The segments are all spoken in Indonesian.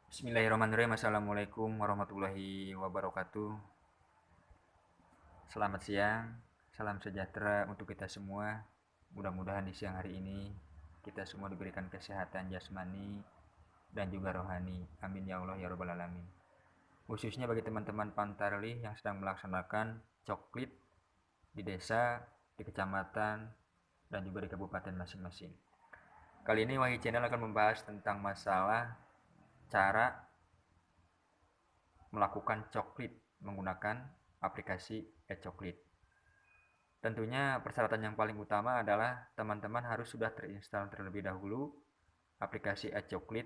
Bismillahirrahmanirrahim. Assalamualaikum warahmatullahi wabarakatuh. Selamat siang, salam sejahtera untuk kita semua. Mudah-mudahan di siang hari ini kita semua diberikan kesehatan jasmani dan juga rohani. Amin ya Allah ya Rabbal Alamin. Khususnya bagi teman-teman Pantarli yang sedang melaksanakan coklit di desa, di kecamatan, dan juga di kabupaten masing-masing. Kali ini Wahyu Channel akan membahas tentang masalah cara melakukan coklit menggunakan aplikasi e-coklit. Tentunya persyaratan yang paling utama adalah teman-teman harus sudah terinstall terlebih dahulu aplikasi e-coklit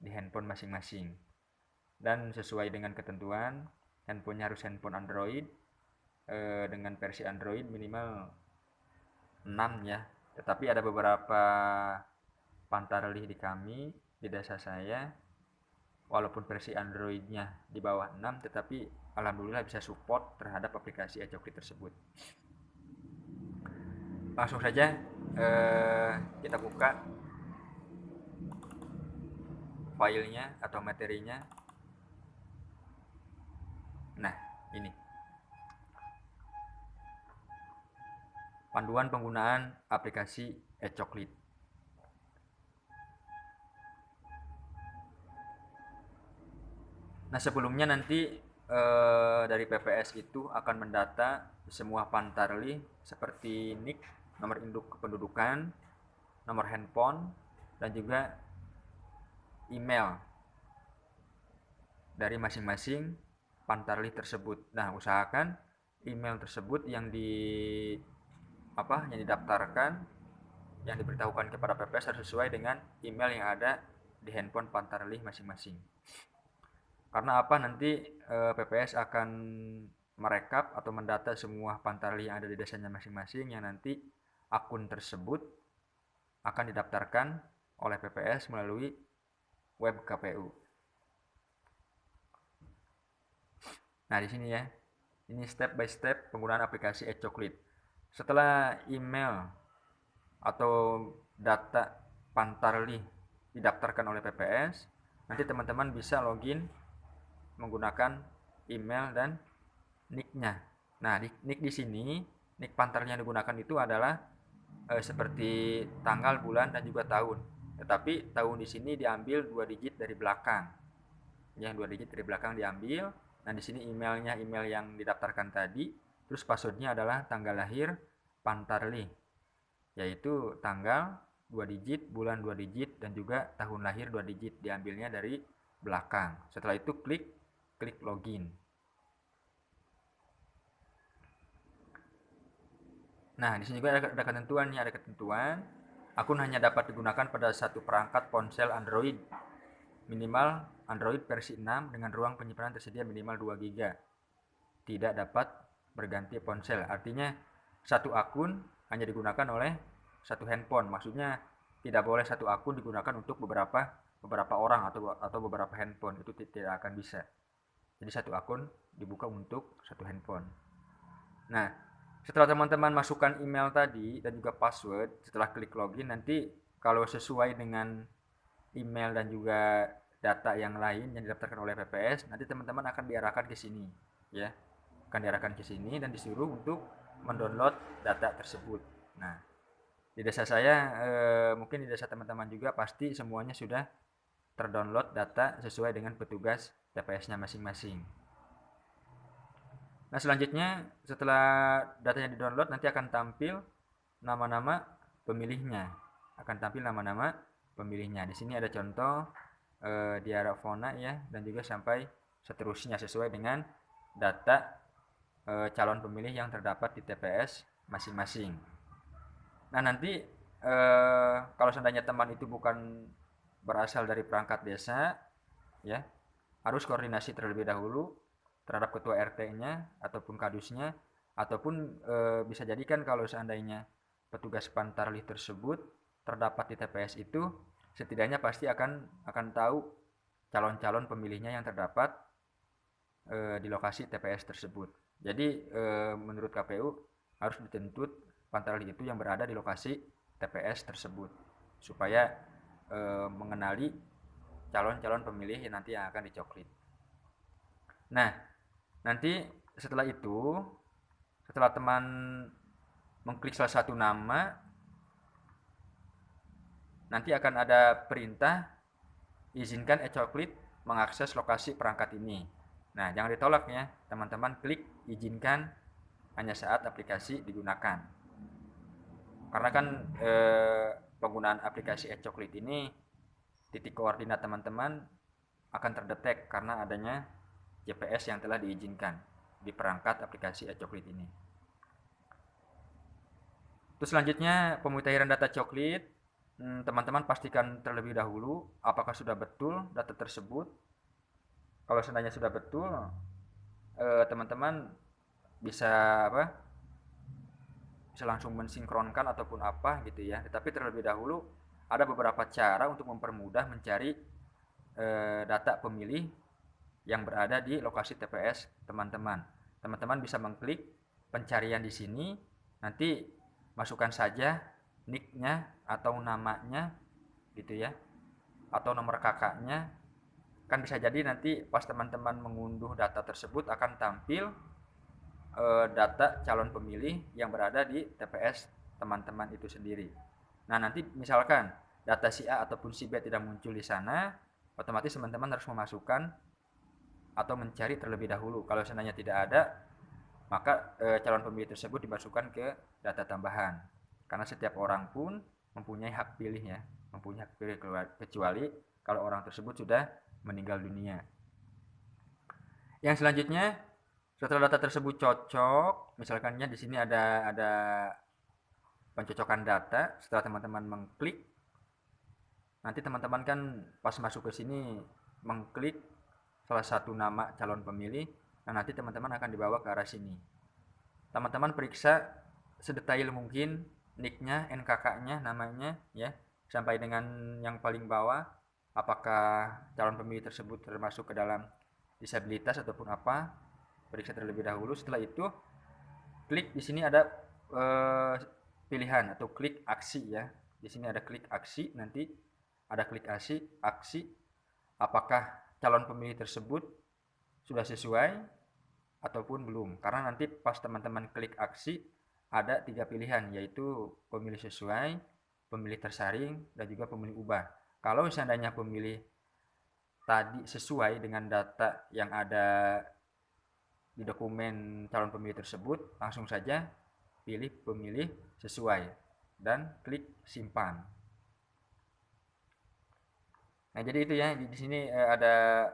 di handphone masing-masing. Dan sesuai dengan ketentuan, handphonenya harus handphone Android dengan versi Android minimal 6 ya. Tetapi ada beberapa pantarlih di kami, di desa saya, walaupun versi Android-nya di bawah 6 tetapi alhamdulillah bisa support terhadap aplikasi e-coklit tersebut. Langsung saja kita buka filenya atau materinya. Nah, ini panduan penggunaan aplikasi e-coklit. Nah, sebelumnya nanti dari PPS itu akan mendata semua pantarli seperti NIK, nomor induk kependudukan, nomor handphone, dan juga email dari masing-masing pantarli tersebut. Nah, usahakan email tersebut yang didaftarkan, yang diberitahukan kepada PPS harus sesuai dengan email yang ada di handphone pantarli masing-masing. Karena apa, nanti PPS akan merekap atau mendata semua pantarli yang ada di desanya masing-masing, yang nanti akun tersebut akan didaftarkan oleh PPS melalui web KPU. Nah, di sini ya. Ini step by step penggunaan aplikasi e-coklit. Setelah email atau data pantarli didaftarkan oleh PPS, nanti teman-teman bisa login menggunakan email dan nick-nya. Nah, nick di sini, nick pantarli yang digunakan itu adalah seperti tanggal, bulan, dan juga tahun. Tetapi tahun di sini diambil 2 digit dari belakang. Yang 2 digit dari belakang diambil. Nah, di sini emailnya email yang didaftarkan tadi. Terus passwordnya adalah tanggal lahir pantarli, yaitu tanggal 2 digit, bulan 2 digit, dan juga tahun lahir 2 digit, diambilnya dari belakang. Setelah itu klik login. Nah, di sini juga ada ketentuannya, ada ketentuan akun hanya dapat digunakan pada satu perangkat ponsel Android, minimal Android versi 6 dengan ruang penyimpanan tersedia minimal 2 GB. Tidak dapat berganti ponsel. Artinya satu akun hanya digunakan oleh satu handphone. Maksudnya tidak boleh satu akun digunakan untuk beberapa orang atau beberapa handphone. Itu tidak akan bisa. Jadi satu akun dibuka untuk satu handphone. Nah, setelah teman-teman masukkan email tadi dan juga password, setelah klik login, nanti kalau sesuai dengan email dan juga data yang lain yang didaftarkan oleh PPS, nanti teman-teman akan diarahkan ke sini, ya, akan diarahkan ke sini dan disuruh untuk mendownload data tersebut. Nah, di desa saya, mungkin di desa teman-teman juga pasti semuanya sudah terdownload data sesuai dengan petugas TPS-nya masing-masing. Nah, selanjutnya setelah datanya di-download nanti akan tampil nama-nama pemilihnya. Akan tampil nama-nama pemilihnya. Di sini ada contoh diarafona ya, dan juga sampai seterusnya sesuai dengan data calon pemilih yang terdapat di TPS masing-masing. Nah, nanti kalau seandainya teman itu bukan berasal dari perangkat desa, ya, harus koordinasi terlebih dahulu terhadap ketua RT-nya ataupun kadusnya, ataupun bisa jadikan kalau seandainya petugas pantarlih tersebut terdapat di TPS itu, setidaknya pasti akan tahu calon-calon pemilihnya yang terdapat di lokasi TPS tersebut. Jadi menurut KPU harus dituntut pantarlih itu yang berada di lokasi TPS tersebut supaya mengenali calon-calon pemilih yang nanti yang akan dicoklit. Nah, nanti setelah itu, setelah teman mengklik salah satu nama, nanti akan ada perintah izinkan e-coklit mengakses lokasi perangkat ini. Nah, jangan ditolak ya, teman-teman klik izinkan hanya saat aplikasi digunakan. Karena kan penggunaan aplikasi e-coklit ini, titik koordinat teman-teman akan terdetek karena adanya GPS yang telah diizinkan di perangkat aplikasi e-coklit ini. Terus selanjutnya pemutahiran data coklit. Teman-teman pastikan terlebih dahulu apakah sudah betul data tersebut. Kalau seandainya sudah betul, teman-teman bisa bisa langsung mensinkronkan ataupun apa gitu ya. Tetapi terlebih dahulu ada beberapa cara untuk mempermudah mencari data pemilih yang berada di lokasi TPS teman-teman. Teman-teman bisa mengklik pencarian di sini, nanti masukkan saja nick-nya atau namanya gitu ya, atau nomor kakaknya. Kan bisa jadi nanti pas teman-teman mengunduh data tersebut akan tampil data calon pemilih yang berada di TPS teman-teman itu sendiri. Nah, nanti misalkan data si A ataupun si B tidak muncul di sana, otomatis teman-teman harus memasukkan atau mencari terlebih dahulu. Kalau seandainya tidak ada, maka calon pemilih tersebut dimasukkan ke data tambahan. Karena setiap orang pun mempunyai hak pilih ya, mempunyai hak pilih kecuali kalau orang tersebut sudah meninggal dunia. Yang selanjutnya, setelah data tersebut cocok, misalkannya di sini ada pencocokan data. Setelah teman-teman mengklik, nanti teman-teman kan pas masuk ke sini mengklik salah satu nama calon pemilih, nah nanti teman-teman akan dibawa ke arah sini. Teman-teman periksa sedetail mungkin nick-nya, NKK-nya, namanya ya, sampai dengan yang paling bawah, apakah calon pemilih tersebut termasuk ke dalam disabilitas ataupun apa. Periksa terlebih dahulu. Setelah itu klik di sini ada pilihan atau klik aksi ya. Di sini ada klik aksi, nanti ada klik aksi apakah calon pemilih tersebut sudah sesuai ataupun belum. Karena nanti pas teman-teman klik aksi ada 3 pilihan, yaitu pemilih sesuai, pemilih tersaring, dan juga pemilih ubah. Kalau seandainya pemilih tadi sesuai dengan data yang ada di dokumen calon pemilih tersebut, langsung saja pilih pemilih sesuai dan klik simpan. Nah, jadi itu ya, di sini ada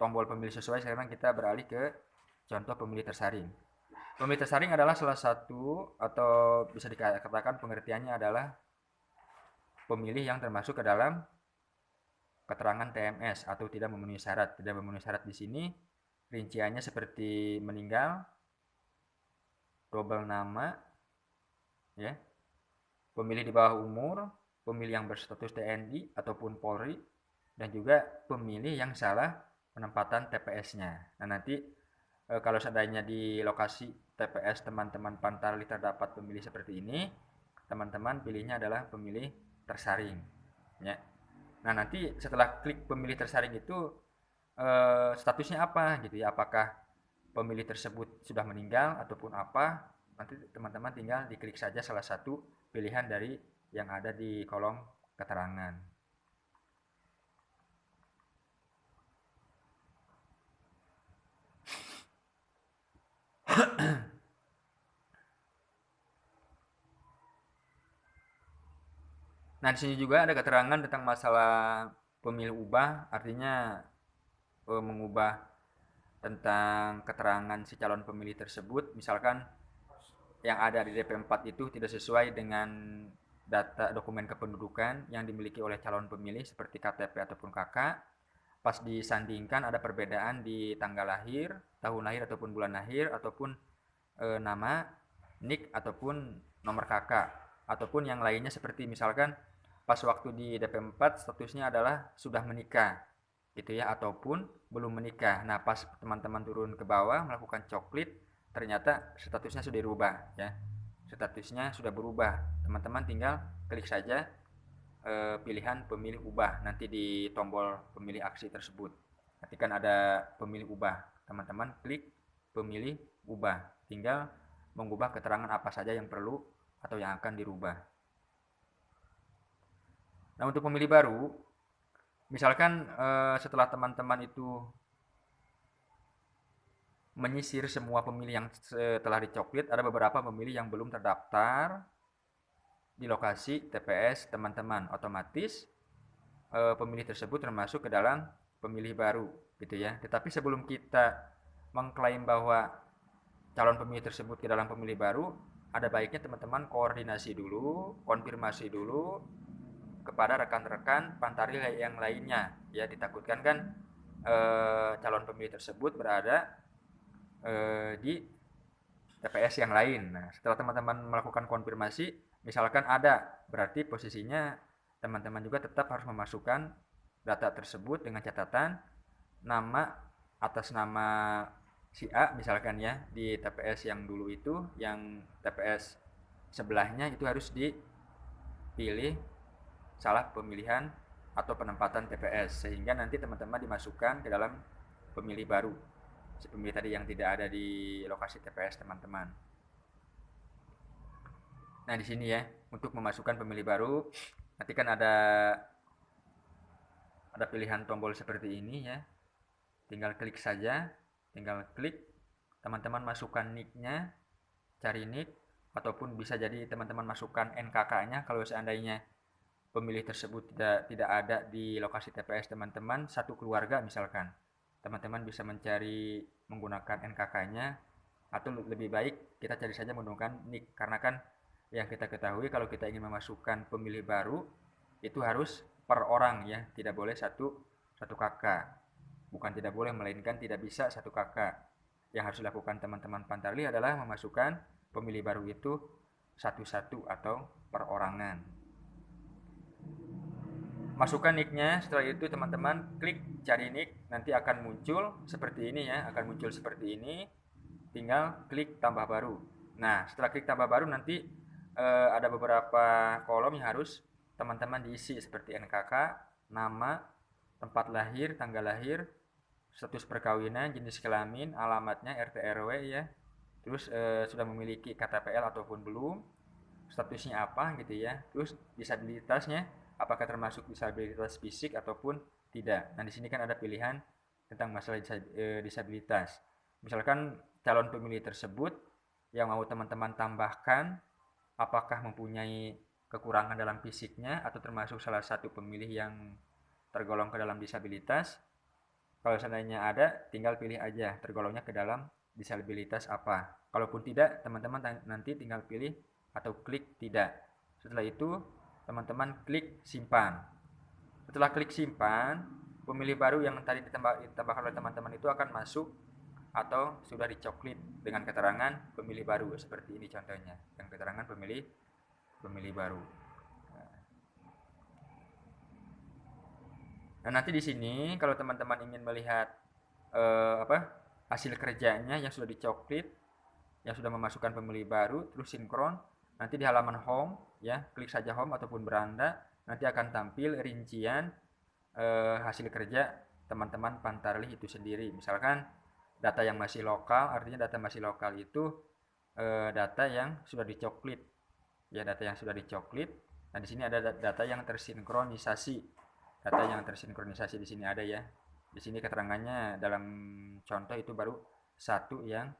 tombol pemilih sesuai. Sekarang kita beralih ke contoh pemilih tersaring. Pemilih tersaring adalah salah satu, atau bisa dikatakan pengertiannya adalah pemilih yang termasuk ke dalam keterangan TMS atau tidak memenuhi syarat. Tidak memenuhi syarat di sini rinciannya seperti meninggal, double nama, ya, pemilih di bawah umur, pemilih yang berstatus TNI ataupun Polri, dan juga pemilih yang salah penempatan TPS-nya. Nah, nanti kalau seandainya di lokasi TPS teman-teman Pantarlih terdapat pemilih seperti ini, teman-teman pilihnya adalah pemilih tersaring, ya. Nah, nanti setelah klik pemilih tersaring itu statusnya apa gitu ya, apakah pemilih tersebut sudah meninggal ataupun apa. Nanti teman-teman tinggal diklik saja salah satu pilihan dari yang ada di kolom keterangan. Nah, di sini juga ada keterangan tentang masalah pemilih ubah, artinya mengubah tentang keterangan si calon pemilih tersebut. Misalkan yang ada di DP4 itu tidak sesuai dengan data dokumen kependudukan yang dimiliki oleh calon pemilih seperti KTP ataupun KK. Pas disandingkan ada perbedaan di tanggal lahir, tahun lahir ataupun bulan lahir, ataupun nama, nick ataupun nomor KK, ataupun yang lainnya seperti misalkan pas waktu di DP4 statusnya adalah sudah menikah gitu ya, ataupun belum menikah. Nah, pas teman-teman turun ke bawah melakukan coklit, ternyata statusnya sudah berubah ya. Statusnya sudah berubah. Teman-teman tinggal klik saja pilihan pemilih ubah nanti di tombol pemilih aksi tersebut. Nanti kan ada pemilih ubah, teman-teman klik pemilih ubah, tinggal mengubah keterangan apa saja yang perlu atau yang akan dirubah. Nah, untuk pemilih baru, misalkan setelah teman-teman itu menyisir semua pemilih yang telah dicoklit, ada beberapa pemilih yang belum terdaftar di lokasi TPS teman-teman. Otomatis pemilih tersebut termasuk ke dalam pemilih baru, gitu ya. Tetapi sebelum kita mengklaim bahwa calon pemilih tersebut ke dalam pemilih baru, ada baiknya teman-teman koordinasi dulu, konfirmasi dulu kepada rekan-rekan Pantarlih yang lainnya, ya. Ditakutkan kan calon pemilih tersebut berada di TPS yang lain. Nah, setelah teman-teman melakukan konfirmasi, misalkan ada, berarti posisinya teman-teman juga tetap harus memasukkan data tersebut dengan catatan nama atas nama si A misalkan ya, di TPS yang dulu itu, yang TPS sebelahnya itu harus dipilih salah pemilihan atau penempatan TPS, sehingga nanti teman-teman dimasukkan ke dalam pemilih baru, si pemilih tadi yang tidak ada di lokasi TPS teman-teman. Nah, di sini ya, untuk memasukkan pemilih baru, nanti kan ada pilihan tombol seperti ini ya. Tinggal klik saja, tinggal klik, teman-teman masukkan nick-nya, cari nick, ataupun bisa jadi teman-teman masukkan NKK-nya kalau seandainya pemilih tersebut tidak ada di lokasi TPS teman-teman, satu keluarga misalkan. Teman-teman bisa mencari menggunakan NKK-nya, atau lebih baik kita cari saja menggunakan nick, karena kan yang kita ketahui kalau kita ingin memasukkan pemilih baru itu harus per orang ya, tidak boleh satu kakak. Bukan tidak boleh, melainkan tidak bisa satu kakak. Yang harus dilakukan teman-teman Pantarlih adalah memasukkan pemilih baru itu satu-satu atau perorangan. Masukkan nicknya, setelah itu teman-teman klik cari nick, nanti akan muncul seperti ini ya, akan muncul seperti ini. Tinggal klik tambah baru. Nah, setelah klik tambah baru nanti ada beberapa kolom yang harus teman-teman diisi, seperti NKK, nama, tempat lahir, tanggal lahir, status perkawinan, jenis kelamin, alamatnya, RT RW ya. Terus sudah memiliki KTPL ataupun belum, statusnya apa gitu ya. Terus disabilitasnya, apakah termasuk disabilitas fisik ataupun tidak. Nah, di sini kan ada pilihan tentang masalah disabilitas. Misalkan calon pemilih tersebut yang mau teman-teman tambahkan apakah mempunyai kekurangan dalam fisiknya atau termasuk salah satu pemilih yang tergolong ke dalam disabilitas. Kalau seandainya ada, tinggal pilih aja tergolongnya ke dalam disabilitas apa. Kalaupun tidak, teman-teman nanti tinggal pilih atau klik tidak. Setelah itu, teman-teman klik simpan. Setelah klik simpan, pemilih baru yang tadi ditambahkan oleh teman-teman itu akan masuk atau sudah dicoklit dengan keterangan pemilih baru, seperti ini contohnya, yang keterangan pemilih baru. Nah, nanti di sini kalau teman-teman ingin melihat hasil kerjanya yang sudah dicoklit, yang sudah memasukkan pemilih baru, terus sinkron, nanti di halaman home ya, klik saja home ataupun beranda, nanti akan tampil rincian hasil kerja teman-teman Pantarlih itu sendiri. Misalkan data yang masih lokal, artinya data masih lokal itu data yang sudah dicoklit ya, data yang sudah dicoklit. Nah, di sini ada data yang tersinkronisasi. Data yang tersinkronisasi di sini ada ya. Di sini keterangannya dalam contoh itu baru satu yang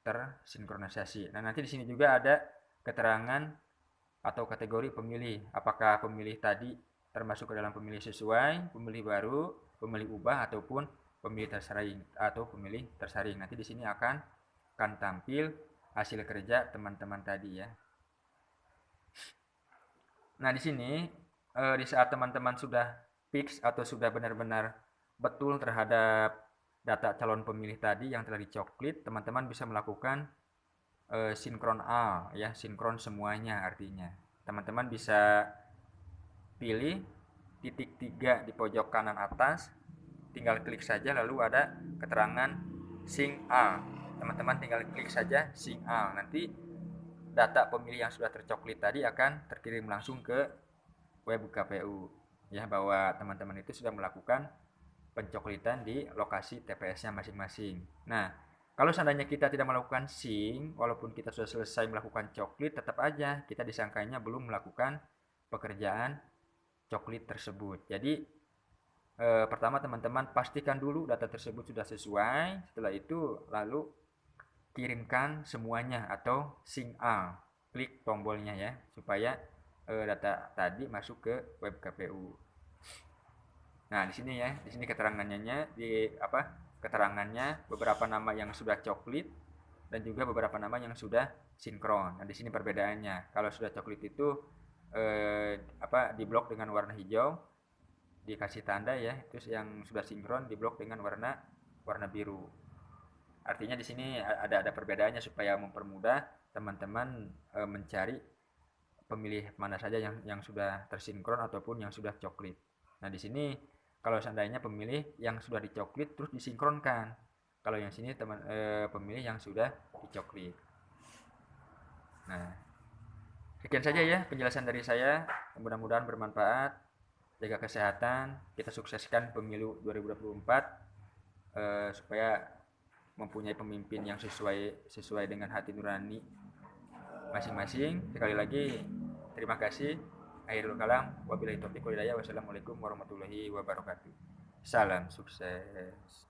tersinkronisasi. Nah, nanti di sini juga ada keterangan atau kategori pemilih. Apakah pemilih tadi termasuk ke dalam pemilih sesuai, pemilih baru, pemilih ubah, ataupun pemilih tersaring. Nanti di sini akan tampil hasil kerja teman-teman tadi ya. Nah, di sini di saat teman-teman sudah fix atau sudah benar-benar betul terhadap data calon pemilih tadi yang telah dicoklit, teman-teman bisa melakukan sinkron all ya, sinkron semuanya. Artinya teman-teman bisa pilih titik 3 di pojok kanan atas, tinggal klik saja lalu ada keterangan sync all. Teman-teman tinggal klik saja sync all, nanti data pemilih yang sudah tercoklit tadi akan terkirim langsung ke web KPU ya, bahwa teman-teman itu sudah melakukan pencoklitan di lokasi TPS-nya masing-masing. Nah, kalau seandainya kita tidak melakukan SYNC, walaupun kita sudah selesai melakukan coklit, tetap aja kita disangkanya belum melakukan pekerjaan coklit tersebut. Jadi pertama teman-teman pastikan dulu data tersebut sudah sesuai. Setelah itu lalu kirimkan semuanya atau sync all. Klik tombolnya ya supaya data tadi masuk ke web KPU. Nah, di sini ya, di sini keterangannya di apa? Keterangannya beberapa nama yang sudah coklit dan juga beberapa nama yang sudah sinkron. Nah, di sini perbedaannya. Kalau sudah coklit itu diblok dengan warna hijau, dikasih tanda ya. Terus yang sudah sinkron diblok dengan warna warna biru. Artinya di sini ada perbedaannya supaya mempermudah teman-teman mencari pemilih mana saja yang sudah tersinkron ataupun yang sudah coklit. Nah, di sini kalau seandainya pemilih yang sudah dicoklit terus disinkronkan. Kalau yang sini pemilih yang sudah dicoklit. Nah, sekian saja ya penjelasan dari saya. Mudah-mudahan bermanfaat. Jaga kesehatan, kita sukseskan pemilu 2024 supaya mempunyai pemimpin yang sesuai dengan hati nurani masing-masing. Sekali lagi terima kasih. Akhirul kalam, wabillahi taufiq wal hidayah. Wassalamualaikum warahmatullahi wabarakatuh. Salam sukses.